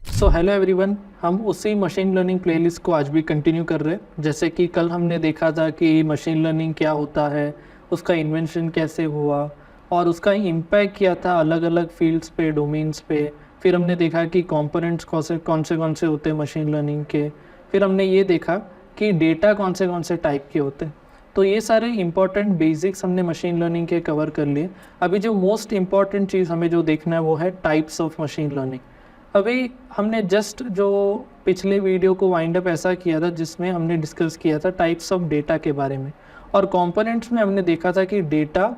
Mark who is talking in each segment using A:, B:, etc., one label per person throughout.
A: So hello everyone, हम उसी machine learning playlist को आज भी कंटिन्यू कर रहे हैं। जैसे कि कल हमने देखा था कि मशीन लर्निंग क्या होता है, उसका इन्वेंशन कैसे हुआ और उसका इम्पैक्ट क्या था अलग अलग फील्ड्स पे, डोमेन्स पे। फिर हमने देखा कि कंपोनेंट्स कौन से होते हैं मशीन लर्निंग के। फिर हमने ये देखा कि डेटा कौन से टाइप के होते हैं। तो ये सारे इंपॉर्टेंट बेसिक्स हमने मशीन लर्निंग के कवर कर लिए। अभी जो मोस्ट इम्पॉर्टेंट चीज़ हमें जो देखना है वो है टाइप्स ऑफ मशीन लर्निंग। अभी हमने जस्ट जो पिछले वीडियो को वाइंड अप ऐसा किया था जिसमें हमने डिस्कस किया था टाइप्स ऑफ डेटा के बारे में, और कंपोनेंट्स में हमने देखा था कि डेटा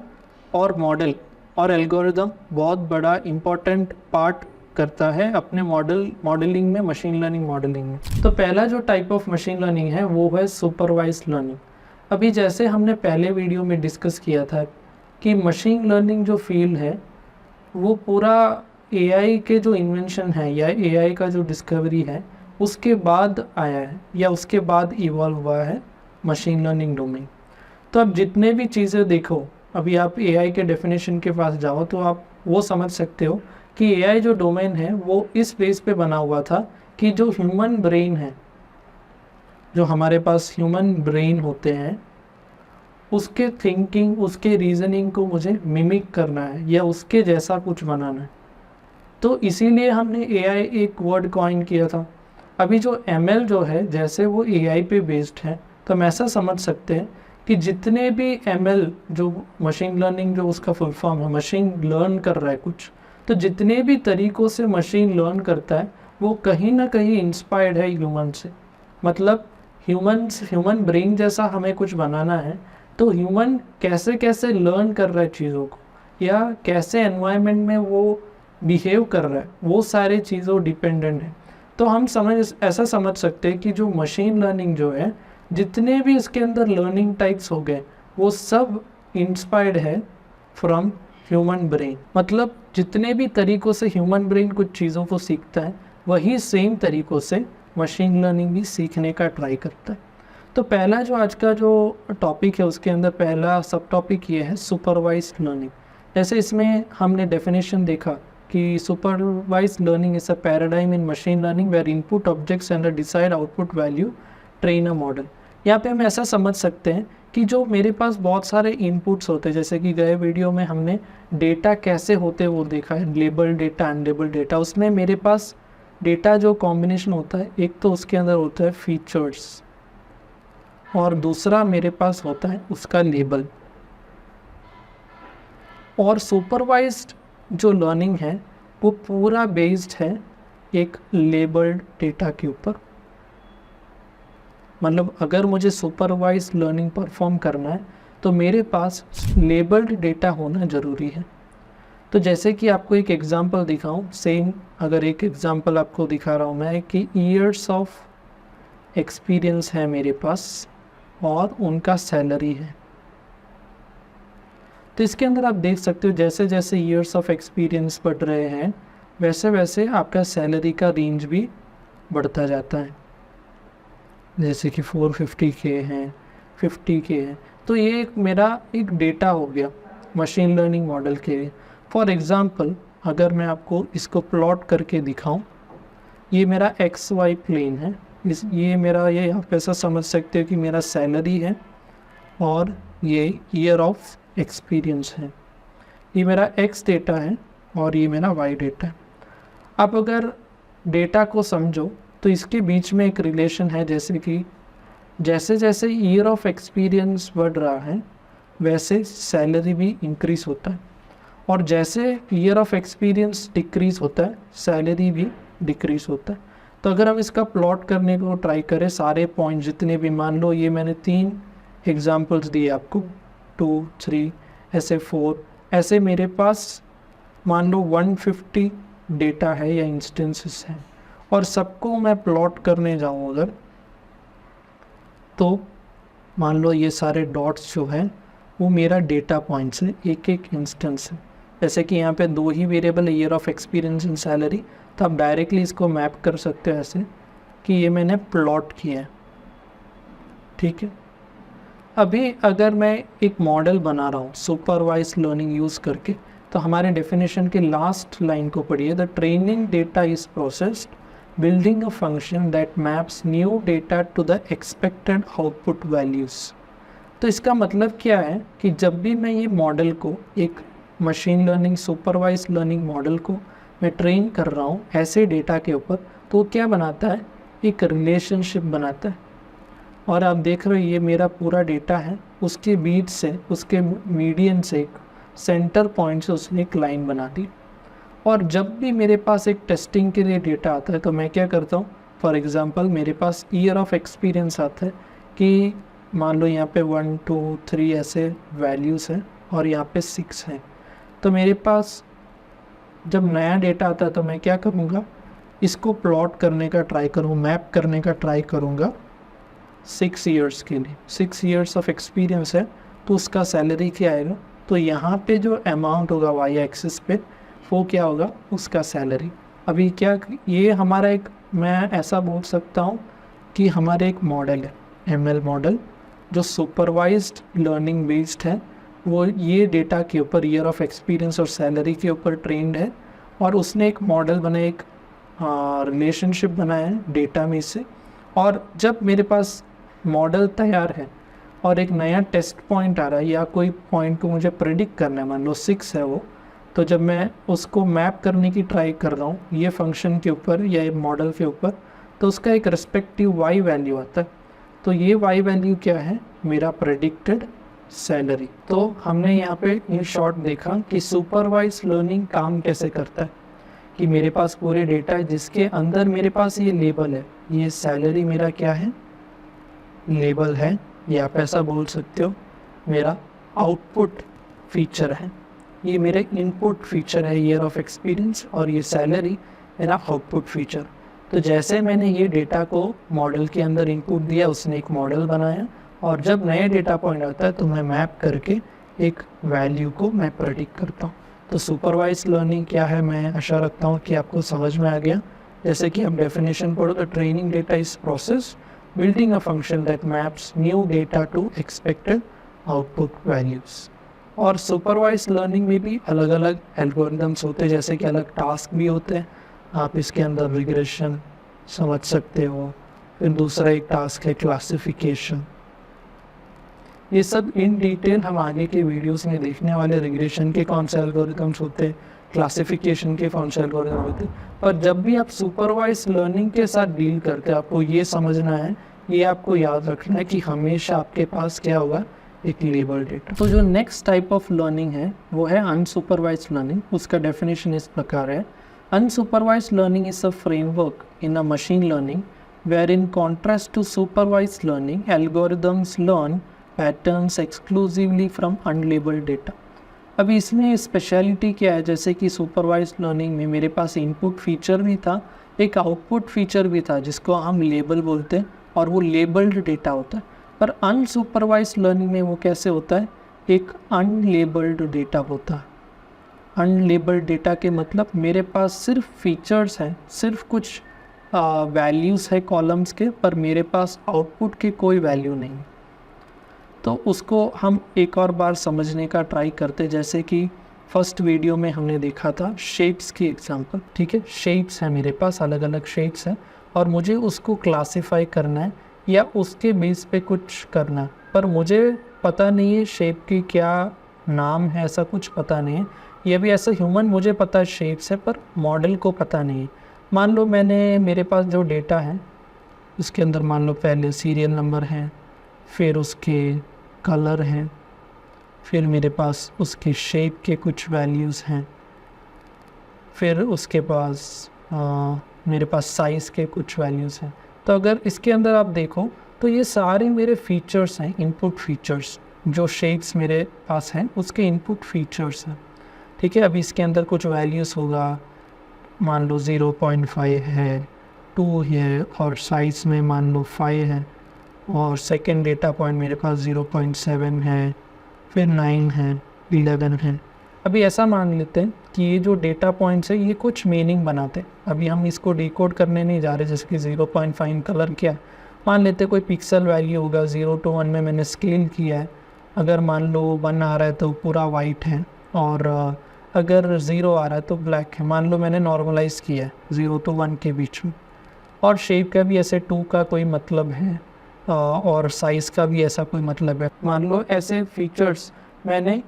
A: और मॉडल और एल्गोरिदम बहुत बड़ा इम्पॉर्टेंट पार्ट करता है अपने मॉडलिंग में, मशीन लर्निंग मॉडलिंग में। तो पहला जो टाइप ऑफ मशीन लर्निंग है वो है सुपरवाइज्ड लर्निंग। अभी जैसे हमने पहले वीडियो में डिस्कस किया था कि मशीन लर्निंग जो फील्ड है वो पूरा एआई के जो इन्वेंशन है या एआई का जो डिस्कवरी है उसके बाद आया है या उसके बाद इवॉल्व हुआ है मशीन लर्निंग डोमेन। तो अब जितने भी चीज़ें देखो, अभी आप एआई के डेफिनेशन के पास जाओ तो आप वो समझ सकते हो कि एआई जो डोमेन है वो इस बेस पे बना हुआ था कि जो ह्यूमन ब्रेन है, जो हमारे पास ह्यूमन ब्रेन होते हैं, उसके थिंकिंग, उसके रीजनिंग को मुझे मिमिक करना है या उसके जैसा कुछ बनाना है। तो इसीलिए हमने एआई एक वर्ड कॉइन किया था। अभी जो एमएल जो है, जैसे वो एआई पे बेस्ड है, तो हम ऐसा समझ सकते हैं कि जितने भी एमएल, जो मशीन लर्निंग जो उसका फुल फॉर्म है, मशीन लर्न कर रहा है कुछ, तो जितने भी तरीक़ों से मशीन लर्न करता है वो कहीं ना कहीं इंस्पायर्ड है ह्यूमन से। मतलब ह्यूमन ब्रेन जैसा हमें कुछ बनाना है तो ह्यूमन कैसे कैसे लर्न कर रहा है चीज़ों को या कैसे एनवायरनमेंट में वो बिहेव कर रहा है, वो सारे चीज़ों डिपेंडेंट है। तो हम ऐसा समझ सकते हैं कि जो मशीन लर्निंग जो है, जितने भी इसके अंदर लर्निंग टाइप्स हो गए वो सब इंस्पायर्ड है फ्रॉम ह्यूमन ब्रेन। मतलब जितने भी तरीक़ों से ह्यूमन ब्रेन कुछ चीज़ों को सीखता है वही सेम तरीक़ों से मशीन लर्निंग भी सीखने का ट्राई करता है। तो पहला जो आज का जो टॉपिक है उसके अंदर पहला सब टॉपिक ये है सुपरवाइज्ड लर्निंग। जैसे इसमें हमने डेफिनेशन देखा कि supervised learning is a paradigm in machine learning where input objects and a desired output value train a model. यहाँ पे हम ऐसा समझ सकते हैं कि जो मेरे पास बहुत सारे इनपुट्स होते हैं, जैसे कि गए वीडियो में हमने डेटा कैसे होते वो देखा है, लेबल डेटा, अनलेबल डेटा। उसमें मेरे पास डेटा जो कॉम्बिनेशन होता है, एक तो उसके अंदर होता है फीचर्स और दूसरा मेरे पास होता है उसका लेबल। और सुपरवाइज्ड जो लर्निंग है वो पूरा बेस्ड है एक लेबल्ड डेटा के ऊपर। मतलब अगर मुझे सुपरवाइज्ड लर्निंग परफॉर्म करना है तो मेरे पास लेबल्ड डेटा होना ज़रूरी है। तो जैसे कि आपको एक एग्जांपल दिखाऊं, सेम अगर एक एग्जांपल आपको दिखा रहा हूं मैं कि ईयर्स ऑफ एक्सपीरियंस है मेरे पास और उनका सैलरी है। तो इसके अंदर आप देख सकते हो जैसे जैसे ईयर्स ऑफ एक्सपीरियंस बढ़ रहे हैं वैसे वैसे आपका सैलरी का रेंज भी बढ़ता जाता है। जैसे कि 450K हैं, 50K हैं। तो ये मेरा एक डेटा हो गया मशीन लर्निंग मॉडल के लिए। फॉर एग्ज़ाम्पल अगर मैं आपको इसको प्लॉट करके दिखाऊं, ये मेरा XY प्लेन है। ये आप ऐसा समझ सकते हो कि मेरा सैलरी है और ये ईयर ऑफ एक्सपीरियंस है। ये मेरा X डेटा है और ये मेरा Y डेटा है। आप अगर डेटा को समझो तो इसके बीच में एक रिलेशन है, जैसे कि जैसे जैसे ईयर ऑफ एक्सपीरियंस बढ़ रहा है वैसे सैलरी भी इंक्रीज़ होता है, और जैसे ईयर ऑफ एक्सपीरियंस डिक्रीज़ होता है सैलरी भी डिक्रीज़ होता है। तो अगर हम इसका प्लॉट करने को ट्राई करें, सारे पॉइंट जितने भी, मान लो ये मैंने 3 एग्जांपल्स दिए आपको, 2, 3, ऐसे 4, ऐसे मेरे पास मान लो 150 डेटा है या इंस्टेंसेस हैं, और सबको मैं प्लॉट करने जाऊँ अगर, तो मान लो ये सारे डॉट्स जो हैं वो मेरा डेटा पॉइंट्स है, एक एक इंस्टेंस है। जैसे कि यहाँ पे 2 ही वेरिएबल है, year of experience and salary, तो आप डायरेक्टली इसको मैप कर सकते हो ऐसे कि ये मैंने प्लॉट किया है। ठीक है, अभी अगर मैं एक मॉडल बना रहा हूँ सुपरवाइज लर्निंग यूज़ करके, तो हमारे डेफिनेशन के लास्ट लाइन को पढ़िए, the training data is processed building a function that maps new data to the expected output values. तो इसका मतलब क्या है कि जब भी मैं ये मॉडल को, एक machine learning supervise learning model को मैं ट्रेन कर रहा हूँ ऐसे डेटा के ऊपर, तो क्या बनाता है, एक रिलेशनशिप बनाता है। और आप देख रहे हो ये मेरा पूरा डेटा है, उसके बीच से, उसके मीडियन से, एक सेंटर पॉइंट से उसने एक लाइन बना दी। और जब भी मेरे पास एक टेस्टिंग के लिए डेटा आता है तो मैं क्या करता हूँ, फॉर एग्ज़ाम्पल मेरे पास ईयर ऑफ एक्सपीरियंस आता है कि मान लो यहाँ पे 1 2 3 ऐसे वैल्यूज़ हैं और यहाँ पे 6 हैं। तो मेरे पास जब नया डेटा आता है तो मैं क्या करूँगा, इसको प्लॉट करने का ट्राई करूँ, मैप करने का ट्राई करूँगा 6 ईयर्स के लिए। 6 ईयर्स ऑफ एक्सपीरियंस है तो उसका सैलरी क्या आएगा, तो यहाँ पे जो अमाउंट होगा वाई एक्सिस पे वो क्या होगा, उसका सैलरी। अभी क्या ये हमारा एक, मैं ऐसा बोल सकता हूँ कि हमारे एक मॉडल है ML मॉडल जो सुपरवाइज्ड लर्निंग बेस्ड है, वो ये डेटा के ऊपर, ईयर ऑफ एक्सपीरियंस और सैलरी के ऊपर ट्रेंड है। और उसने एक मॉडल बनाया, एक रिलेशनशिप बनाया है डेटा में से। और जब मेरे पास मॉडल तैयार है और एक नया टेस्ट पॉइंट आ रहा है या कोई पॉइंट को मुझे प्रेडिक्ट करना है, मान लो 6 है वो, तो जब मैं उसको मैप करने की ट्राई कर रहा हूँ ये फंक्शन के ऊपर या ये मॉडल के ऊपर, तो उसका एक रिस्पेक्टिव वाई वैल्यू आता है। तो ये वाई वैल्यू क्या है, मेरा प्रेडिक्टेड सैलरी। तो हमने यहाँ पे इन शॉर्ट देखा कि सुपरवाइज लर्निंग काम कैसे करता है, कि मेरे पास पूरे डेटा है जिसके अंदर मेरे पास ये लेबल है, ये सैलरी मेरा क्या है, लेबल है, या आप ऐसा बोल सकते हो मेरा आउटपुट फीचर है, ये मेरे इनपुट फीचर है ईयर ऑफ एक्सपीरियंस, और ये सैलरी मेरा आउटपुट फीचर। तो जैसे मैंने ये डेटा को मॉडल के अंदर इनपुट दिया, उसने एक मॉडल बनाया, और जब नए डेटा पॉइंट आता है तो मैं मैप करके एक वैल्यू को मैं प्रेडिक्ट करता हूँ। तो सुपरवाइज लर्निंग क्या है, मैं आशा रखता हूँ कि आपको समझ में आ गया। जैसे कि हम डेफिनेशन पढ़ो, तो training data is process building a function that maps new data to expected output values. और सुपरवाइज लर्निंग में भी अलग अलग एल्गोरिदम्स होते हैं, जैसे कि अलग टास्क भी होते हैं। आप इसके अंदर रिग्रेशन समझ सकते हो, फिर दूसरा एक टास्क है क्लासिफिकेशन। ये सब इन डिटेल हम आगे के वीडियोस में देखने वाले। रिग्रेशन के कौन से एल्गोरिदम्स होते हैं, क्लासिफिकेशन के कौन से एल्गोरिदम होते हैं। पर जब भी आप सुपरवाइज लर्निंग के साथ डील करते हैं, आपको ये समझना है, ये आपको याद रखना है कि हमेशा आपके पास क्या होगा, एक लेबल डेटा। तो जो नेक्स्ट टाइप ऑफ लर्निंग है वो है अनसुपरवाइज लर्निंग। उसका डेफिनेशन इस प्रकार है, unsupervise learning is a framework in a machine learning where in contrast to supervise learning algorithms learn patterns exclusively from unlabelled data. अभी इसमें स्पेशलिटी क्या है, जैसे कि सुपरवाइज लर्निंग में मेरे पास इनपुट फीचर भी था, एक आउटपुट फीचर भी था जिसको हम लेबल बोलते हैं, और वो लेबल्ड डेटा होता है। पर अनसुपरवाइज लर्निंग में वो कैसे होता है, एक अनलेबल्ड डेटा होता है। अनलेबल्ड डेटा के मतलब मेरे पास सिर्फ फीचर्स हैं, सिर्फ कुछ वैल्यूज़ है कॉलम्स के, पर मेरे पास आउटपुट की कोई वैल्यू नहीं। तो उसको हम एक और बार समझने का ट्राई करते, जैसे कि फर्स्ट वीडियो में हमने देखा था शेप्स की एग्जांपल। ठीक है, शेप्स है मेरे पास, अलग अलग शेप्स हैं, और मुझे उसको क्लासिफाई करना है या उसके बेस पे कुछ करना है, पर मुझे पता नहीं है शेप की क्या नाम है, ऐसा कुछ पता नहीं है। ये भी ऐसा ह्यूमन, मुझे पता है शेप्स है पर मॉडल को पता नहीं है। मान लो मेरे पास जो डेटा है उसके अंदर मान लो पहले सीरियल नंबर है, फिर उसके कलर हैं, फिर मेरे पास उसके शेप के कुछ वैल्यूज़ हैं, फिर उसके पास मेरे पास साइज़ के कुछ वैल्यूज़ हैं। तो अगर इसके अंदर आप देखो तो ये सारे मेरे फीचर्स हैं, इनपुट फीचर्स। जो शेप्स मेरे पास हैं उसके इनपुट फीचर्स हैं। ठीक है, अभी इसके अंदर कुछ वैल्यूज़ होगा, मान लो 0.5 है, 2 है, और साइज़ में मान लो 5 है, और सेकंड डेटा पॉइंट मेरे पास 0.7 है, फिर 9 है, 11 है। अभी ऐसा मान लेते हैं कि ये जो डेटा पॉइंट्स है ये कुछ मीनिंग बनाते हैं। अभी हम इसको डिकोड करने नहीं जा रहे, जैसे कि 0.5 कलर क्या है, मान लेते कोई पिक्सल वैल्यू होगा 0 to 1 में मैंने स्केल किया है, अगर मान लो 1 आ रहा है तो पूरा वाइट है, और अगर 0 आ रहा है तो ब्लैक है। मान लो मैंने नॉर्मलाइज़ किया है 0 to 1 के बीच में। और शेप का भी ऐसे 2 का कोई मतलब है, और साइज़ का भी ऐसा कोई मतलब है। मान लो ऐसे फीचर्स मैंने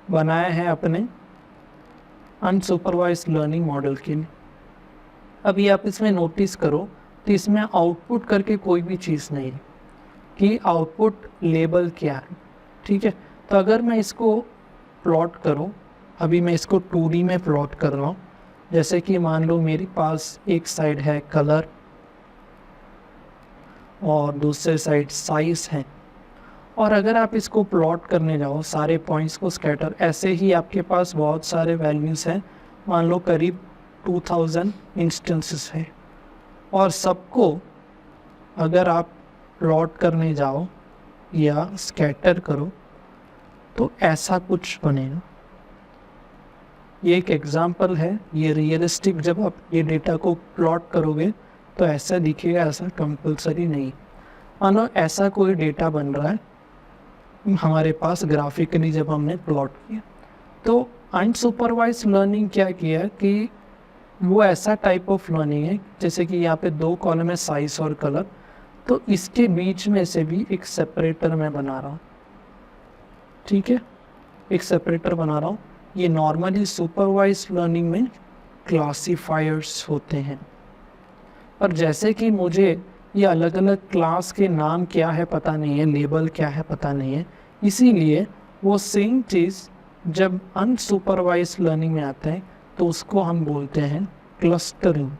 A: बनाए हैं अपने अनसुपरवाइज्ड लर्निंग मॉडल के लिए। अभी आप इसमें नोटिस करो तो इसमें आउटपुट करके कोई भी चीज़ नहीं है कि आउटपुट लेबल क्या है, ठीक है। तो अगर मैं इसको प्लॉट करूं, अभी मैं इसको 2D में प्लॉट कर रहा हूं, जैसे कि मान लो मेरे पास एक साइड है कलर और दूसरे साइड साइज है, और अगर आप इसको प्लॉट करने जाओ सारे पॉइंट्स को स्कैटर, ऐसे ही आपके पास बहुत सारे वैल्यूज़ हैं, मान लो करीब 2000 इंस्टेंसेस है, और सबको अगर आप प्लॉट करने जाओ या स्कैटर करो तो ऐसा कुछ बनेगा। ये एक एग्जांपल है, ये रियलिस्टिक जब आप ये डेटा को प्लॉट करोगे तो ऐसा दिखेगा, ऐसा कंपलसरी नहीं। मानो ऐसा कोई डेटा बन रहा है हमारे पास ग्राफिकली जब हमने प्लॉट किया। तो अनसुपरवाइज्ड लर्निंग क्या किया कि वो ऐसा टाइप ऑफ लर्निंग है, जैसे कि यहाँ पे 2 कॉलम है साइज और कलर, तो इसके बीच में से भी एक सेपरेटर मैं बना रहा हूँ, ठीक है, एक सेपरेटर बना रहा हूँ। ये नॉर्मली सुपरवाइज्ड लर्निंग में क्लासीफायर्स होते हैं, पर जैसे कि मुझे ये अलग अलग क्लास के नाम क्या है पता नहीं है, लेबल क्या है पता नहीं है, इसीलिए वो सेम चीज़ जब अनसुपरवाइज्ड लर्निंग में आता है तो उसको हम बोलते हैं क्लस्टरिंग।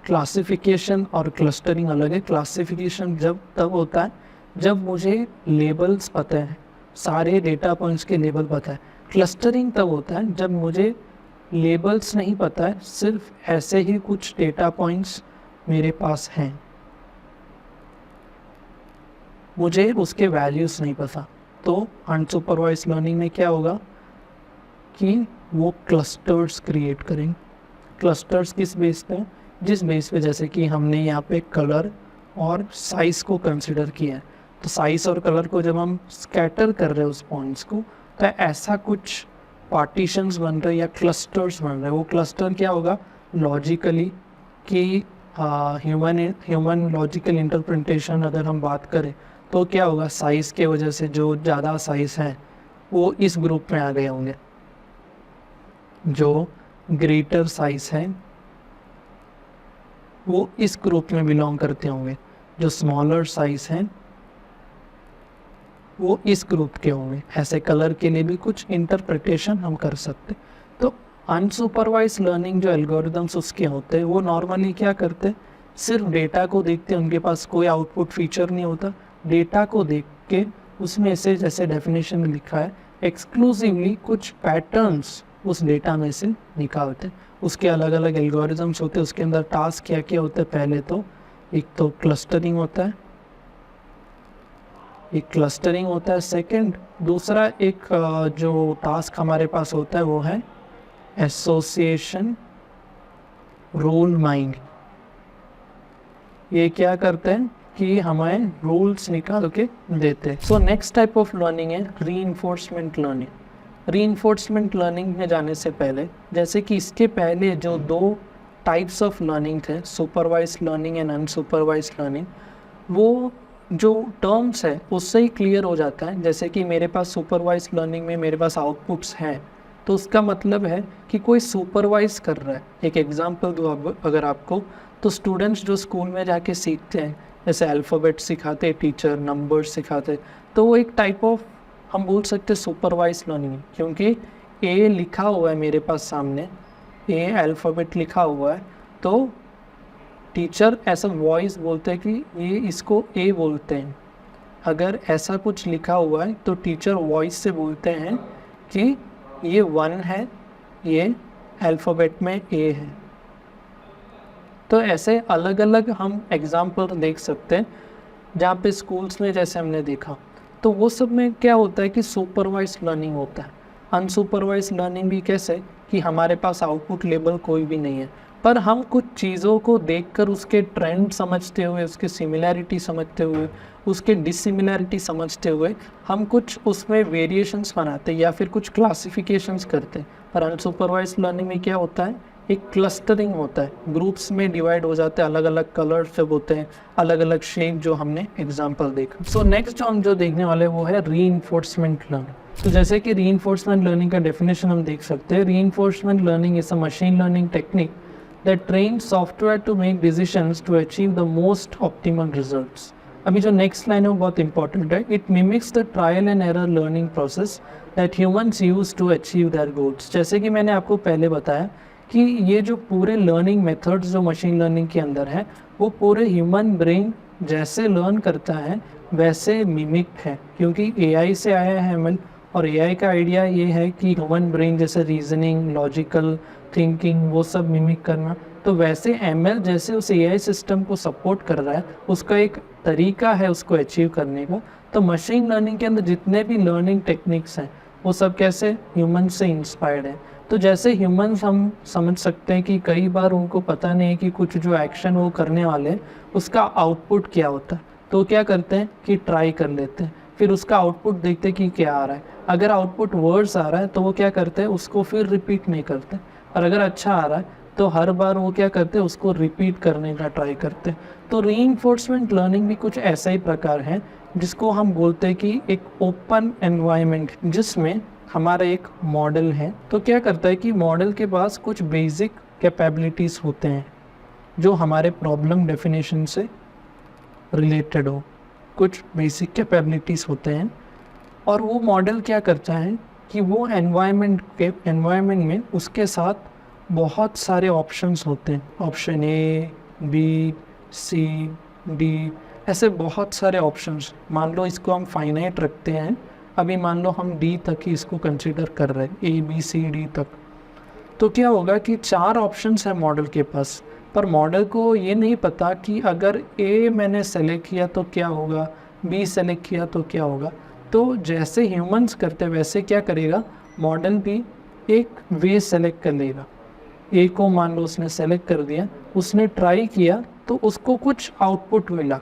A: क्लासिफिकेशन और क्लस्टरिंग अलग है। क्लासिफिकेशन जब तब होता है जब मुझे लेबल्स पता है, सारे डेटा पॉइंट्स के लेबल पता है। क्लस्टरिंग तब होता है जब मुझे लेबल्स नहीं पता है, सिर्फ ऐसे ही कुछ डेटा पॉइंट्स मेरे पास हैं, मुझे उसके वैल्यूज़ नहीं पता। तो अनसुपरवाइज्ड लर्निंग में क्या होगा कि वो क्लस्टर्स क्रिएट करेंगे। क्लस्टर्स किस बेस पे? जिस बेस पे जैसे कि हमने यहाँ पे कलर और साइज़ को कंसिडर किया है, तो साइज़ और कलर को जब हम स्कैटर कर रहे हैं उस पॉइंट्स को, तो ऐसा कुछ पार्टीशंस बन रहे या क्लस्टर्स बन रहे। वो क्लस्टर क्या होगा लॉजिकली कि ह्यूमन लॉजिकल इंटरप्रिटेशन अगर हम बात करें तो क्या होगा, साइज़ के वजह से जो ज़्यादा साइज़ हैं वो इस ग्रुप में आ गए होंगे, जो ग्रेटर साइज़ हैं वो इस ग्रुप में बिलोंग करते होंगे, जो स्मॉलर साइज़ हैं वो इस ग्रुप के होंगे। ऐसे कलर के लिए भी कुछ इंटरप्रिटेशन हम कर सकते। तो अनसुपरवाइज्ड लर्निंग जो एल्गोरिदम्स उसके होते हैं वो नॉर्मली क्या करते हैं, सिर्फ डेटा को देखते हैं, उनके पास कोई आउटपुट फीचर नहीं होता। डेटा को देख के उसमें से जैसे डेफिनेशन में लिखा है एक्सक्लूसिवली कुछ पैटर्न्स उस डेटा में से निकालते हैं। उसके अलग अलग एल्गोरिदम्स होते हैं, उसके अंदर टास्क क्या क्या होते हैं। पहले तो एक तो क्लस्टरिंग होता है, एक क्लस्टरिंग होता है। सेकंड दूसरा एक जो टास्क हमारे पास होता है वो है एसोसिएशन रूल माइंड। ये क्या करते हैं कि हमें रूल्स निकाल के देते हैं। So next type of learning है रीइंफोर्समेंट लर्निंग। रीइंफोर्समेंट लर्निंग में जाने से पहले, जैसे कि इसके पहले जो 2 टाइप्स ऑफ लर्निंग थे, supervised learning and unsupervised learning, वो जो टर्म्स है उससे ही क्लियर हो जाता है। जैसे कि मेरे पास सुपरवाइज्ड लर्निंग में मेरे पास आउटपुट्स हैं, तो उसका मतलब है कि कोई सुपरवाइज कर रहा है। एक एग्जांपल दूँ अगर आपको, तो स्टूडेंट्स जो स्कूल में जाके सीखते हैं, जैसे अल्फ़ाबेट सिखाते टीचर, नंबर्स सिखाते, तो वो एक टाइप ऑफ हम बोल सकते हैं सुपरवाइज्ड लर्निंग, क्योंकि ए लिखा हुआ है मेरे पास सामने, ए अल्फ़ाबेट लिखा हुआ है, तो टीचर ऐसा वॉइस बोलते हैं कि ये इसको ए बोलते हैं। अगर ऐसा कुछ लिखा हुआ है तो टीचर वॉइस से बोलते हैं कि ये 1 है, ये अल्फ़ाबेट में ए है। तो ऐसे अलग अलग हम एग्जाम्पल देख सकते हैं जहाँ पे स्कूल्स में जैसे हमने देखा। तो वो सब में क्या होता है कि सुपरवाइज्ड लर्निंग होता है। अनसुपरवाइज्ड लर्निंग भी कैसे कि हमारे पास आउटपुट लेबल कोई भी नहीं है, पर हम कुछ चीज़ों को देखकर उसके ट्रेंड समझते हुए, उसके सिमिलैरिटी समझते हुए, उसके डिसिमिलैरिटी समझते हुए हम कुछ उसमें वेरिएशंस बनाते हैं या फिर कुछ क्लासिफिकेशंस करते हैं। पर अनसुपरवाइज्ड लर्निंग में क्या होता है, एक क्लस्टरिंग होता है, ग्रुप्स में डिवाइड हो जाते हैं, अलग अलग कलर्स जब होते हैं, अलग अलग शेप, जो हमने एग्जांपल देखा। सो नेक्स्ट जो हम जो देखने वाले वो है रीइंफोर्समेंट लर्निंग। तो जैसे कि रीइंफोर्समेंट लर्निंग का डेफिनेशन हम देख सकते हैं, reinforcement learning is a machine learning technique that trains software to make decisions to achieve the most optimal results। अभी जो नेक्स्ट लाइन है वो बहुत इंपॉर्टेंट है। It mimics the trial and error learning process that humans use to achieve their goals. जैसे कि मैंने आपको पहले बताया कि ये जो पूरे लर्निंग मेथड्स जो मशीन लर्निंग के अंदर है वो पूरे ह्यूमन ब्रेन जैसे लर्न करता है वैसे मिमिक है, क्योंकि एआई से आया है एमएल। और एआई का आइडिया ये है कि ह्यूमन ब्रेन जैसे रीजनिंग, लॉजिकल थिंकिंग, वो सब मिमिक करना। तो वैसे एमएल जैसे उस एआई सिस्टम को सपोर्ट कर रहा है, उसका एक तरीका है उसको अचीव करने का। तो मशीन लर्निंग के अंदर जितने भी लर्निंग टेक्निक्स हैं वो सब कैसे ह्यूमन से इंस्पायर्ड है। तो जैसे ह्यूमंस हम समझ सकते हैं कि कई बार उनको पता नहीं है कि कुछ जो एक्शन वो करने वाले हैं उसका आउटपुट क्या होता है, तो क्या करते हैं कि ट्राई कर लेते हैं, फिर उसका आउटपुट देखते हैं कि क्या आ रहा है। अगर आउटपुट वर्ड्स आ रहा है तो वो क्या करते हैं, उसको फिर रिपीट नहीं करते। और अगर अच्छा आ रहा है तो हर बार वो क्या करते हैं, उसको रिपीट करने का ट्राई करते हैं। तो रीइंफोर्समेंट लर्निंग भी कुछ ऐसा ही प्रकार है जिसको हम बोलते हैं कि एक ओपन एनवायरनमेंट जिसमें हमारा एक मॉडल है। तो क्या करता है कि मॉडल के पास कुछ बेसिक कैपेबिलिटीज़ होते हैं जो हमारे प्रॉब्लम डेफिनेशन से रिलेटेड हो, कुछ बेसिक कैपेबिलिटीज़ होते हैं। और वो मॉडल क्या करता है कि वो एनवायरनमेंट में उसके साथ बहुत सारे ऑप्शंस होते हैं, option A, B, C, D, ऐसे बहुत सारे ऑप्शंस। मान लो इसको हम फाइनाइट रखते हैं, अभी मान लो हम डी तक ही इसको कंसीडर कर रहे हैं, ए बी सी डी तक। तो क्या होगा कि 4 ऑप्शंस है मॉडल के पास, पर मॉडल को ये नहीं पता कि अगर ए मैंने सेलेक्ट किया तो क्या होगा, बी सेलेक्ट किया तो क्या होगा। तो जैसे ह्यूमंस करते वैसे क्या करेगा, मॉडल भी एक वे सेलेक्ट कर लेगा। ए को मान लो उसने सेलेक्ट कर दिया, उसने ट्राई किया तो उसको कुछ आउटपुट मिला।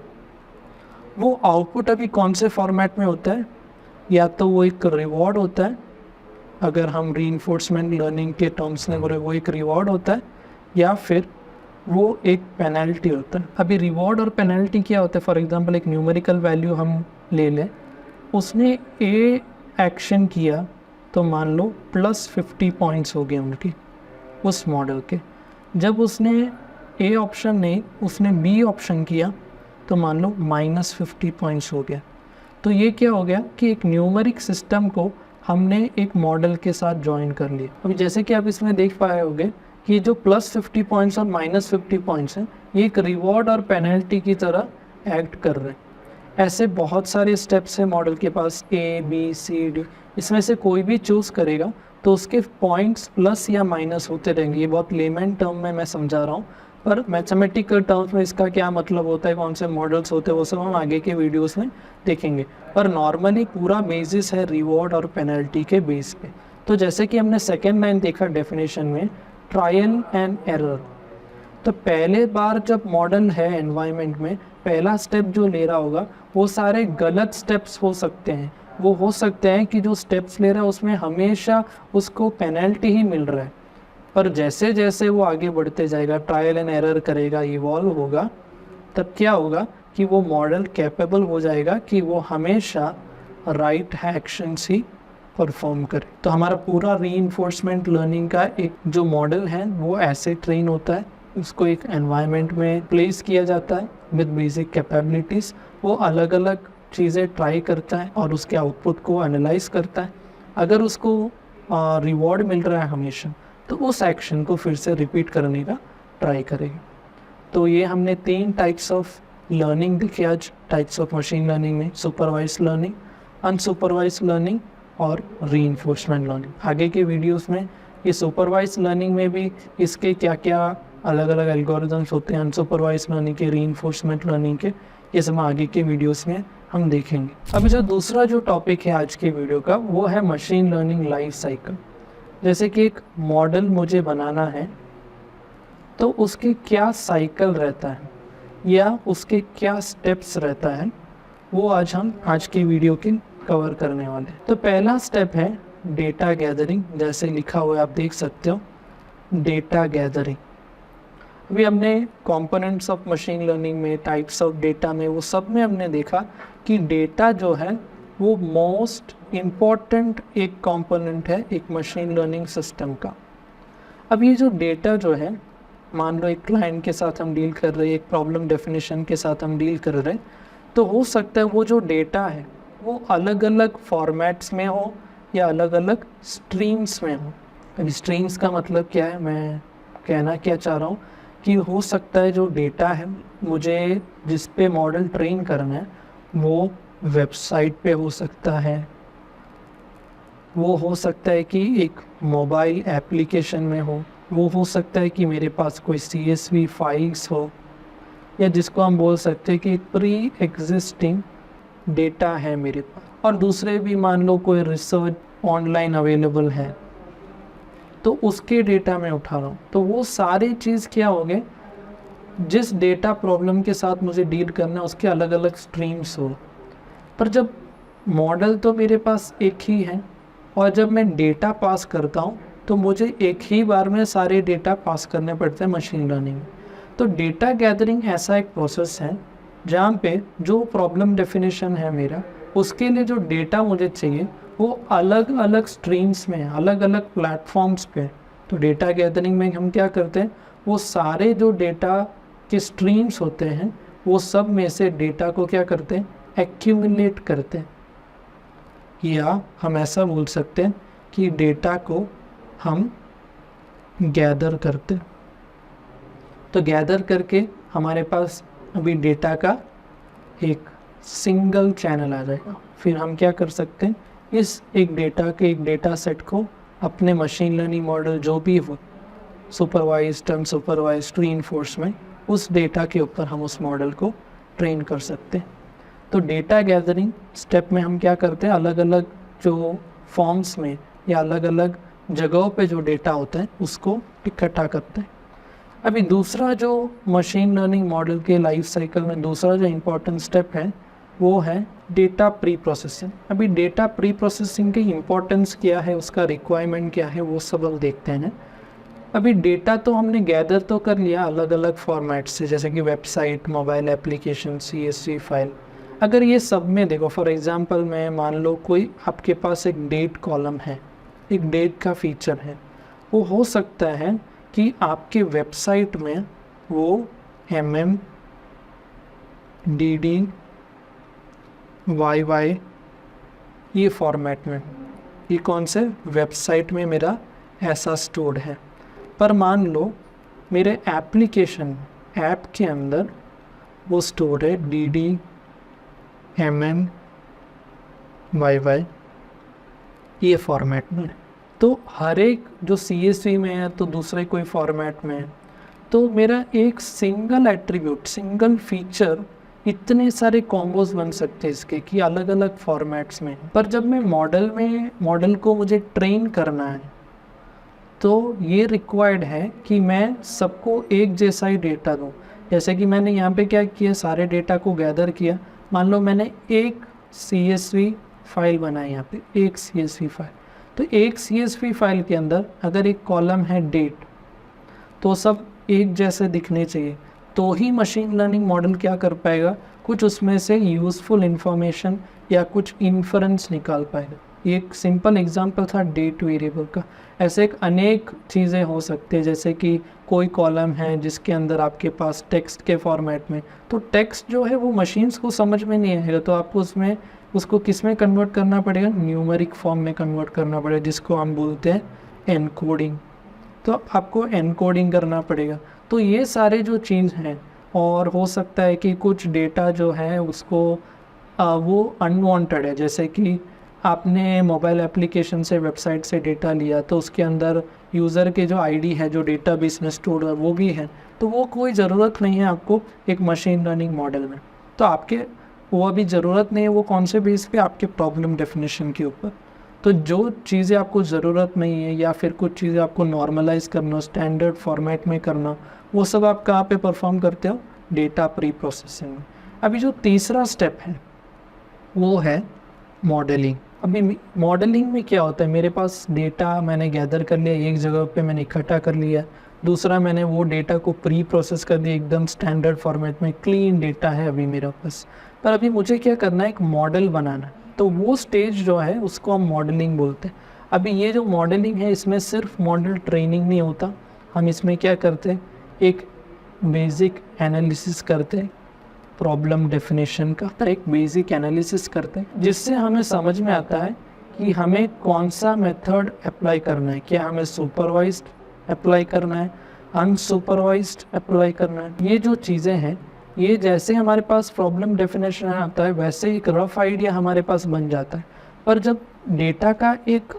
A: वो आउटपुट अभी कौन से फॉर्मेट में होता है, या तो वो एक रिवॉर्ड होता है, अगर हम रीइंफोर्समेंट लर्निंग के टर्म्स में बोले वो एक रिवॉर्ड होता है, या फिर वो एक पेनल्टी होता है। अभी रिवॉर्ड और पेनल्टी क्या होता है, फॉर एग्जांपल एक न्यूमेरिकल वैल्यू हम ले लें, उसने ए एक्शन किया तो मान लो +50 पॉइंट्स हो गए उनके उस मॉडल के। जब उसने ए ऑप्शन नहीं, उसने बी ऑप्शन किया तो मान लो -50 पॉइंट्स हो गया। तो ये क्या हो गया कि एक न्यूमेरिक सिस्टम को हमने एक मॉडल के साथ ज्वाइन कर लिया। अभी जैसे कि आप इसमें देख पाए होंगे कि जो +50 पॉइंट्स और -50 पॉइंट्स हैं ये एक रिवॉर्ड और पेनल्टी की तरह एक्ट कर रहे हैं। ऐसे बहुत सारे स्टेप्स हैं मॉडल के पास, ए बी सी डी, इसमें से कोई भी चूज़ करेगा तो उसके पॉइंट्स प्लस या माइनस होते रहेंगे। ये बहुत लेमन टर्म में मैं समझा रहा हूँ, पर मैथमेटिकल टर्म्स में इसका क्या मतलब होता है, कौन से मॉडल्स होते हैं, वो सब हम आगे के वीडियोस में देखेंगे। पर नॉर्मली पूरा बेसिस है रिवॉर्ड और पेनल्टी के बेस पे। तो जैसे कि हमने सेकेंड लाइन देखा डेफिनेशन में, ट्रायल एंड एरर। तो पहले बार जब मॉडल है एनवायरनमेंट में, पहला स्टेप जो ले रहा होगा वो सारे गलत स्टेप्स हो सकते हैं। वो हो सकते हैं कि जो स्टेप्स ले रहा है उसमें हमेशा उसको पेनल्टी ही मिल रहा है, पर जैसे जैसे वो आगे बढ़ते जाएगा, ट्रायल एंड एरर करेगा, इवॉल्व होगा, तब क्या होगा कि वो मॉडल कैपेबल हो जाएगा कि वो हमेशा राइट एक्शंस ही परफॉर्म करे। तो हमारा पूरा रीइंफोर्समेंट लर्निंग का एक जो मॉडल है वो ऐसे ट्रेन होता है, उसको एक एनवायरनमेंट में प्लेस किया जाता है विद बेसिक कैपेबिलिटीज़। वो अलग अलग चीज़ें ट्राई करता है और उसके आउटपुट को एनालाइज करता है। अगर उसको रिवॉर्ड मिल रहा है हमेशा, तो उस एक्शन को फिर से रिपीट करने का ट्राई करेगा। तो ये हमने 3 टाइप्स ऑफ लर्निंग देखी आज, टाइप्स ऑफ मशीन लर्निंग में, सुपरवाइज्ड लर्निंग, अनसुपरवाइज्ड लर्निंग और रीइंफोर्समेंट लर्निंग। आगे के वीडियोस में ये सुपरवाइज्ड लर्निंग में भी इसके क्या क्या अलग अलग एल्गोरिथम्स होते हैं, अनसुपरवाइज्ड लर्निंग के, रीइंफोर्समेंट लर्निंग के, ये सब आगे के वीडियोस में हम देखेंगे। अभी जो दूसरा जो टॉपिक है आज के वीडियो का वो है मशीन लर्निंग लाइफ साइकिल। जैसे कि एक मॉडल मुझे बनाना है, तो उसके क्या साइकिल रहता है या उसके क्या स्टेप्स रहता है, वो हम आज की वीडियो के कवर करने वाले हैं। तो पहला स्टेप है डेटा गैदरिंग, जैसे लिखा हुआ है आप देख सकते हो, डेटा गैदरिंग। अभी हमने कंपोनेंट्स ऑफ मशीन लर्निंग में, टाइप्स ऑफ डेटा में, वो सब में हमने देखा कि डेटा जो है वो मोस्ट इम्पॉर्टेंट एक कंपोनेंट है एक मशीन लर्निंग सिस्टम का। अब ये जो डेटा जो है, मान लो एक क्लाइंट के साथ हम डील कर रहे हैं, एक प्रॉब्लम डेफिनेशन के साथ हम डील कर रहे हैं, तो हो सकता है वो जो डेटा है वो अलग अलग फॉर्मेट्स में हो या अलग अलग स्ट्रीम्स में हो। अभी स्ट्रीम्स का मतलब क्या है, मैं कहना क्या चाह रहा हूँ कि हो सकता है जो डेटा है मुझे जिस पे मॉडल ट्रेन करना है वो वेबसाइट पे हो सकता है, वो हो सकता है कि एक मोबाइल एप्लीकेशन में वो हो सकता है कि मेरे पास कोई CSV फाइल्स हो, या जिसको हम बोल सकते हैं कि प्री एग्जिस्टिंग डेटा है मेरे पास। और दूसरे भी मान लो कोई रिसर्च ऑनलाइन अवेलेबल है तो उसके डेटा मैं उठा रहा हूँ। तो वो सारी चीज़ क्या हो गए, जिस डेटा प्रॉब्लम के साथ मुझे डील करना है उसके अलग अलग स्ट्रीम्स हो। पर जब मॉडल तो मेरे पास एक ही है और जब मैं डेटा पास करता हूँ तो मुझे एक ही बार में सारे डेटा पास करने पड़ते हैं मशीन लर्निंग में। तो डेटा गैदरिंग ऐसा एक प्रोसेस है जहाँ पे जो प्रॉब्लम डेफिनेशन है मेरा, उसके लिए जो डेटा मुझे चाहिए वो अलग अलग स्ट्रीम्स में, अलग अलग प्लेटफॉर्म्स पे। तो डेटा गैदरिंग में हम क्या करते हैं, वो सारे जो डेटा के स्ट्रीम्स होते हैं वो सब में से डेटा को क्या करते हैं, एक्यूमुलेट करते हैं। या हम ऐसा बोल सकते हैं कि डेटा को हम गैदर करते हैं। तो गैदर करके हमारे पास अभी डेटा का एक सिंगल चैनल आ जाएगा। फिर हम क्या कर सकते हैं, इस एक डेटा सेट को अपने मशीन लर्निंग मॉडल जो भी हो, सुपरवाइज्ड, अनसुपरवाइज्ड, रीइंफोर्समेंट, उस डेटा के ऊपर हम उस मॉडल को ट्रेन कर सकते हैं। तो डेटा गैदरिंग स्टेप में हम क्या करते हैं, अलग अलग जो फॉर्म्स में या अलग अलग जगहों पे जो डेटा होता है उसको इकट्ठा करते हैं। अभी दूसरा जो मशीन लर्निंग मॉडल के लाइफ साइकिल में दूसरा जो इम्पोर्टेंट स्टेप है वो है डेटा प्री प्रोसेसिंग। अभी डेटा प्री प्रोसेसिंग की इम्पोर्टेंस क्या है, उसका रिक्वायरमेंट क्या है, वो सब हम देखते हैं। अभी डेटा तो हमने गैदर तो कर लिया अलग अलग फॉर्मेट से, जैसे कि website, mobile application, CSV file. अगर ये सब में देखो, फॉर एग्जांपल मैं मान लो कोई आपके पास एक डेट कॉलम है, एक डेट का फीचर है, वो हो सकता है कि आपके वेबसाइट में वो MM, DD, YY ये फॉर्मेट में, ये कौन से वेबसाइट में मेरा ऐसा स्टोर्ड है। पर मान लो मेरे एप्लीकेशन ऐप के अंदर वो स्टोर है DD, MM, YY ये फॉर्मेट में। तो हर एक जो CSV में है तो दूसरे कोई फॉर्मेट में है, तो मेरा एक सिंगल एट्रीब्यूट, सिंगल फीचर, इतने सारे कॉम्बोज बन सकते हैं इसके कि अलग अलग फॉर्मेट्स में। पर जब मैं मॉडल को मुझे ट्रेन करना है तो ये रिक्वायर्ड है कि मैं सबको एक जैसा ही डेटा दूँ। जैसे कि मैंने यहाँ पे क्या किया, सारे डेटा को गैदर किया। मान लो मैंने एक CSV फाइल बनाई, यहाँ पे एक CSV फाइल। तो एक CSV फाइल के अंदर अगर एक कॉलम है डेट, तो सब एक जैसे दिखने चाहिए, तो ही मशीन लर्निंग मॉडल क्या कर पाएगा, कुछ उसमें से यूज़फुल इंफॉर्मेशन या कुछ इन्फरेंस निकाल पाएगा। ये एक सिंपल एग्जांपल था डेट वेरिएबल का। ऐसे एक अनेक चीज़ें हो सकती है, जैसे कि कोई कॉलम है जिसके अंदर आपके पास टेक्स्ट के फॉर्मेट में, तो टेक्स्ट जो है वो मशीन्स को समझ में नहीं आएगा, तो आपको उसको किस में कन्वर्ट करना पड़ेगा, न्यूमेरिक फॉर्म में कन्वर्ट करना पड़ेगा, जिसको हम बोलते हैं एनकोडिंग। तो आपको एनकोडिंग करना पड़ेगा। तो ये सारे जो चीज़ हैं, और हो सकता है कि कुछ डेटा जो है उसको वो अनवांटेड है, जैसे कि आपने मोबाइल एप्लीकेशन से, वेबसाइट से डेटा लिया, तो उसके अंदर यूज़र के जो आईडी है जो डेटाबेस में स्टोर है वो भी है, तो वो कोई ज़रूरत नहीं है आपको एक मशीन लर्निंग मॉडल में। तो आपके वो अभी ज़रूरत नहीं है, वो कौन से बेस पे, आपके प्रॉब्लम डेफिनेशन के ऊपर। तो जो चीज़ें आपको ज़रूरत नहीं है या फिर कुछ चीज़ें आपको नॉर्मलाइज करना, स्टैंडर्ड फॉर्मेट में करना, वो सब आप कहाँ पे परफॉर्म करते हो? डेटा प्री प्रोसेसिंग में। अभी जो तीसरा स्टेप है वो है मॉडलिंग। अभी मॉडलिंग में क्या होता है, मेरे पास डेटा मैंने गैदर कर लिया, एक जगह पे मैंने इकट्ठा कर लिया। दूसरा, मैंने वो डेटा को प्री प्रोसेस कर दिया, एकदम स्टैंडर्ड फॉर्मेट में क्लीन डेटा है अभी मेरे पास। पर अभी मुझे क्या करना है, एक मॉडल बनाना है। तो वो स्टेज जो है उसको हम मॉडलिंग बोलते हैं। अभी ये जो मॉडलिंग है इसमें सिर्फ मॉडल ट्रेनिंग नहीं होता, हम इसमें क्या करते हैं, एक बेसिक एनालिसिस करते हैं, प्रॉब्लम डेफिनेशन का एक बेसिक एनालिसिस करते हैं, जिससे हमें समझ में आता है कि हमें कौन सा मेथड अप्लाई करना है। क्या हमें सुपरवाइज्ड अप्लाई करना है, अनसुपरवाइज्ड अप्लाई करना है। ये जो चीज़ें हैं, ये जैसे हमारे पास प्रॉब्लम डेफिनेशन आता है वैसे एक रफ आइडिया हमारे पास बन जाता है। पर जब डेटा का एक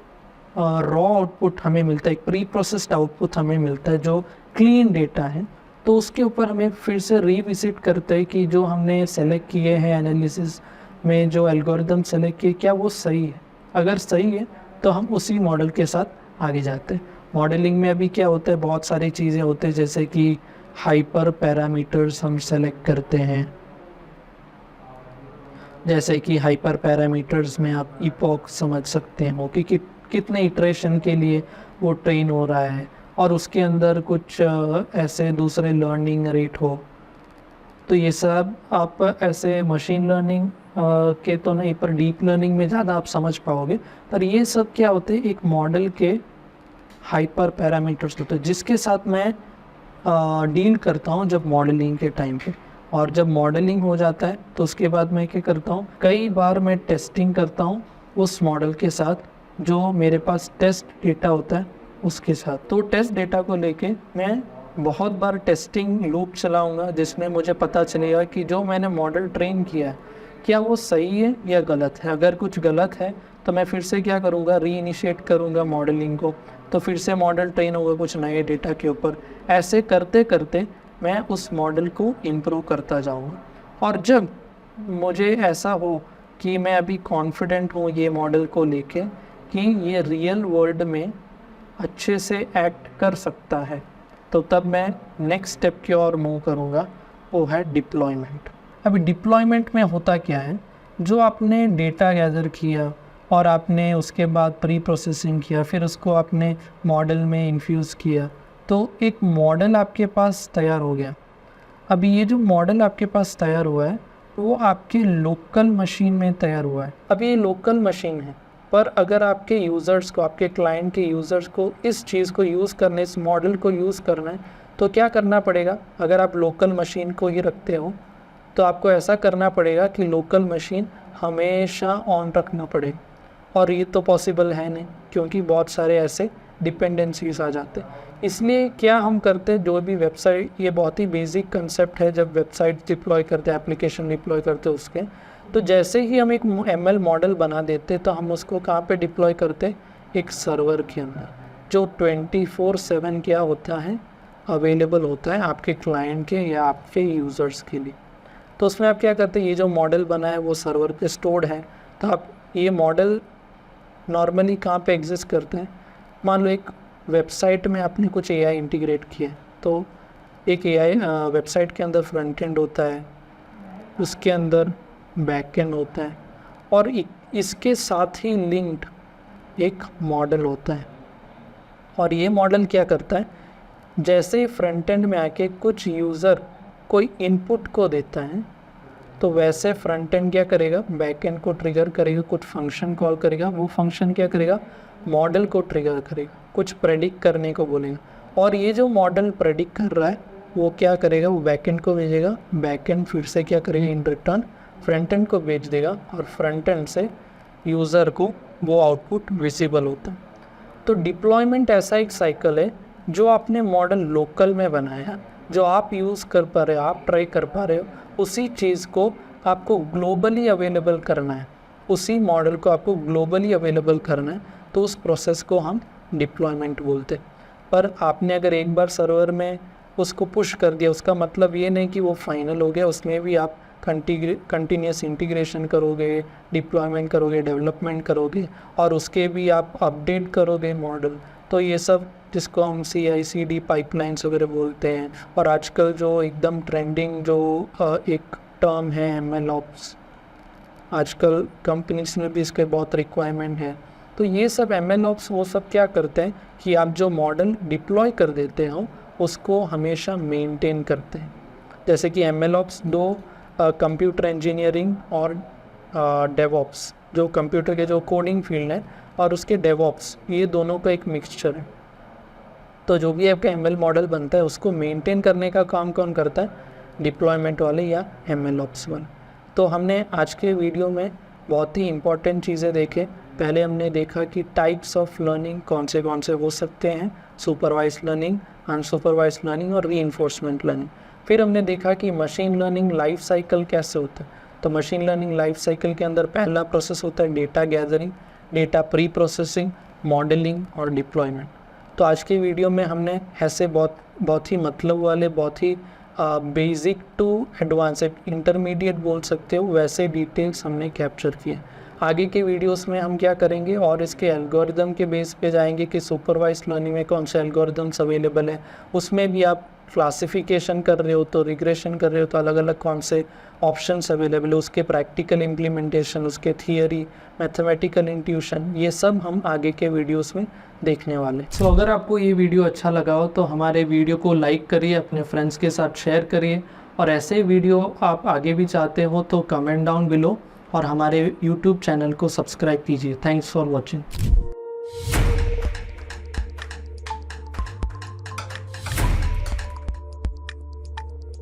A: रॉ आउटपुट हमें मिलता है, एक प्री प्रोसेस्ड आउटपुट हमें मिलता है जो क्लीन डेटा है, तो उसके ऊपर हमें फिर से रिविजिट करते हैं कि जो हमने सेलेक्ट किए हैं एनालिसिस में, जो एल्गोरिदम सेलेक्ट किए, क्या वो सही है। अगर सही है तो हम उसी मॉडल के साथ आगे जाते हैं। मॉडलिंग में अभी क्या होता है, बहुत सारी चीज़ें होते हैं, जैसे कि हाइपर पैरामीटर्स हम सेलेक्ट करते हैं। जैसे कि हाइपर पैरामीटर्स में आप इपॉक समझ सकते हो कि कितने इटरेशन के लिए वो ट्रेन हो रहा है, और उसके अंदर कुछ ऐसे दूसरे लर्निंग रेट हो। तो ये सब आप ऐसे मशीन लर्निंग के तो नहीं, पर डीप लर्निंग में ज़्यादा आप समझ पाओगे। पर ये सब क्या होते हैं, एक मॉडल के हाइपर पैरामीटर्स होते हैं जिसके साथ मैं डील करता हूँ जब मॉडलिंग के टाइम पे। और जब मॉडलिंग हो जाता है तो उसके बाद मैं क्या करता हूँ, कई बार मैं टेस्टिंग करता हूँ उस मॉडल के साथ, जो मेरे पास टेस्ट डेटा होता है उसके साथ। तो टेस्ट डेटा को लेके मैं बहुत बार टेस्टिंग लूप चलाऊँगा, जिसमें मुझे पता चलेगा कि जो मैंने मॉडल ट्रेन किया है क्या वो सही है या गलत है। अगर कुछ गलत है तो मैं फिर से क्या करूँगा, री इनिशिएट करूँगा मॉडलिंग को, तो फिर से मॉडल ट्रेन होगा कुछ नए डेटा के ऊपर। ऐसे करते करते मैं उस मॉडल को इम्प्रूव करता जाऊँगा। और जब मुझे ऐसा हो कि मैं अभी कॉन्फिडेंट हूँ ये मॉडल को लेके कि ये रियल वर्ल्ड में अच्छे से एक्ट कर सकता है, तो तब मैं नेक्स्ट स्टेप की ओर मूव करूँगा, वो है डिप्लॉयमेंट। अभी डिप्लॉयमेंट में होता क्या है, जो आपने डेटा गैदर किया और आपने उसके बाद प्री प्रोसेसिंग किया, फिर उसको आपने मॉडल में इन्फ्यूज़ किया, तो एक मॉडल आपके पास तैयार हो गया। अभी ये जो मॉडल आपके पास तैयार हुआ है वो आपके लोकल मशीन में तैयार हुआ है। अभी ये लोकल मशीन है, पर अगर आपके यूज़र्स को, आपके क्लाइंट के यूज़र्स को इस चीज़ को यूज़ करना, इस मॉडल को यूज़ करना है, तो क्या करना पड़ेगा। अगर आप लोकल मशीन को ही रखते हो तो आपको ऐसा करना पड़ेगा कि लोकल मशीन हमेशा ऑन रखना पड़ेगा। और ये तो पॉसिबल है नहीं, क्योंकि बहुत सारे ऐसे डिपेंडेंसीज आ जाते हैं। इसलिए क्या हम करते हैं, जो भी वेबसाइट, ये बहुत ही बेसिक कंसेप्ट है जब वेबसाइट डिप्लॉय करते हैं, एप्लीकेशन डिप्लॉय करते हैं उसके, तो जैसे ही हम एक ML मॉडल बना देते तो हम उसको कहाँ पे डिप्लॉय करते, एक सर्वर के अंदर, जो 24/7 क्या होता है, अवेलेबल होता है आपके क्लाइंट के या आपके यूज़र्स के लिए। तो उसमें आप क्या करते हैं, ये जो मॉडल बना है वो सर्वर पे स्टोर्ड है। तो आप ये मॉडल नॉर्मली कहाँ पे एग्जिस्ट करते हैं, मान लो एक वेबसाइट में आपने कुछ AI इंटीग्रेट किया है, तो एक AI वेबसाइट के अंदर फ्रंट एंड होता है, उसके अंदर बैक एंड होता है, और इसके साथ ही लिंक्ड एक मॉडल होता है। और ये मॉडल क्या करता है, जैसे ही फ्रंट एंड में आके कुछ यूज़र कोई इनपुट को देता है, तो वैसे फ्रंट एंड क्या करेगा, बैक एंड को ट्रिगर करेगा, कुछ फंक्शन कॉल करेगा, वो फंक्शन क्या करेगा, मॉडल को ट्रिगर करेगा, कुछ प्रेडिक्ट करने को बोलेगा। और ये जो मॉडल प्रेडिक्ट कर रहा है वो क्या करेगा, वो बैक एंड को भेजेगा, बैक एंड फिर से क्या करेगा, इन रिटर्न फ्रंट एंड को भेज देगा, और फ्रंट एंड से यूज़र को वो आउटपुट विजिबल होता है। तो डिप्लॉयमेंट ऐसा एक साइकिल है जो आपने मॉडल लोकल में बनाया, जो आप यूज़ कर पा रहे हो, आप ट्राई कर पा रहे हो, उसी चीज़ को आपको ग्लोबली अवेलेबल करना है, उसी मॉडल को आपको ग्लोबली अवेलेबल करना है। तो उस प्रोसेस को हम डिप्लॉयमेंट बोलते हैं। पर आपने अगर एक बार सर्वर में उसको पुश कर दिया, उसका मतलब ये नहीं कि वो फाइनल हो गया, उसमें भी आप कंटिन्यूस इंटीग्रेशन करोगे, डिप्लॉयमेंट करोगे, डेवलपमेंट करोगे और उसके भी आप अपडेट करोगे मॉडल। तो ये सब जिसको हम CI/CD पाइपलाइंस वगैरह बोलते हैं, और आजकल जो एकदम ट्रेंडिंग जो एक टर्म है MLOps, आजकल कंपनीज में भी इसके बहुत रिक्वायरमेंट है। तो ये सब MLOps वो सब क्या करते हैं कि आप जो मॉडल डिप्लॉय कर देते हो उसको हमेशा मेंटेन करते हैं। जैसे कि MLOps दो कंप्यूटर इंजीनियरिंग और डेवऑप्स, जो कंप्यूटर के जो कोडिंग फील्ड है, और उसके डेवऑप्स, ये दोनों का एक मिक्सचर है। तो जो भी आपका ML मॉडल बनता है उसको मेंटेन करने का काम कौन करता है? डिप्लॉयमेंट वाले या MLOps वाले। तो हमने आज के वीडियो में बहुत ही इंपॉर्टेंट चीज़ें देखे। पहले हमने देखा कि टाइप्स ऑफ लर्निंग कौन से हो सकते हैं, सुपरवाइज्ड लर्निंग, अनसुपरवाइज्ड लर्निंग और रीइंफोर्समेंट लर्निंग। फिर हमने देखा कि मशीन लर्निंग लाइफ साइकिल कैसे होता है। तो मशीन लर्निंग लाइफ साइकिल के अंदर पहला प्रोसेस होता है data gathering, data pre processing, modelling और डिप्लॉयमेंट। तो आज के वीडियो में हमने ऐसे बहुत ही मतलब वाले, बहुत ही बेसिक टू एडवांस, इंटरमीडिएट बोल सकते हो, वैसे डिटेल्स हमने कैप्चर किए। आगे के वीडियोस में हम क्या करेंगे और इसके एल्गोरिदम के बेस पे जाएंगे कि सुपरवाइज्ड लर्निंग में कौन से एल्गोरिदम्स अवेलेबल है। उसमें भी आप क्लासिफिकेशन कर रहे हो तो, रिग्रेशन कर रहे हो तो अलग अलग कौन से ऑप्शंस अवेलेबल है, उसके प्रैक्टिकल इम्प्लीमेंटेशन, उसके थियरी, मैथमेटिकल इंट्यूशन, ये सब हम आगे के वीडियोस में देखने वाले। सो अगर आपको ये वीडियो अच्छा लगा हो तो हमारे वीडियो को लाइक करिए, अपने फ्रेंड्स के साथ शेयर करिए, और ऐसे वीडियो आप आगे भी चाहते हो तो कमेंट डाउन बिलो और हमारे YouTube चैनल को सब्सक्राइब कीजिए। Thanks for watching.